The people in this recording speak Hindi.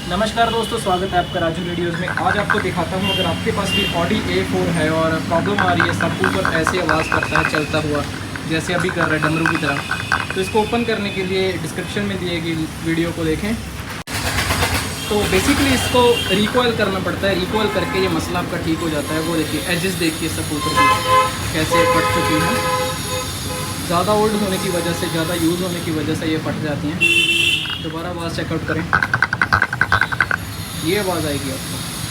नमस्कार दोस्तों, स्वागत है आपका राजू रेडियोज़ में। आज आपको दिखाता हूँ, अगर आपके पास भी ऑडी A4 है और प्रॉब्लम आ रही है, सबवूफर ऐसे आवाज़ करता है चलता हुआ, जैसे अभी कर रहा है डमरू की तरह, तो इसको ओपन करने के लिए डिस्क्रिप्शन में दिए गई वीडियो को देखें। तो बेसिकली इसको रिकॉइल करना पड़ता है। रिकॉइल करके ये मसला आपका ठीक हो जाता है। वो देखिए एजेस देखिए सबवूफर की कैसे फट चुकी हैं। ज़्यादा ओल्ड होने की वजह से, ज़्यादा यूज़ होने की वजह से ये फट जाती हैं। दोबारा आवाज़ चेकआउट करें, ये आवाज़ आएगी आपको।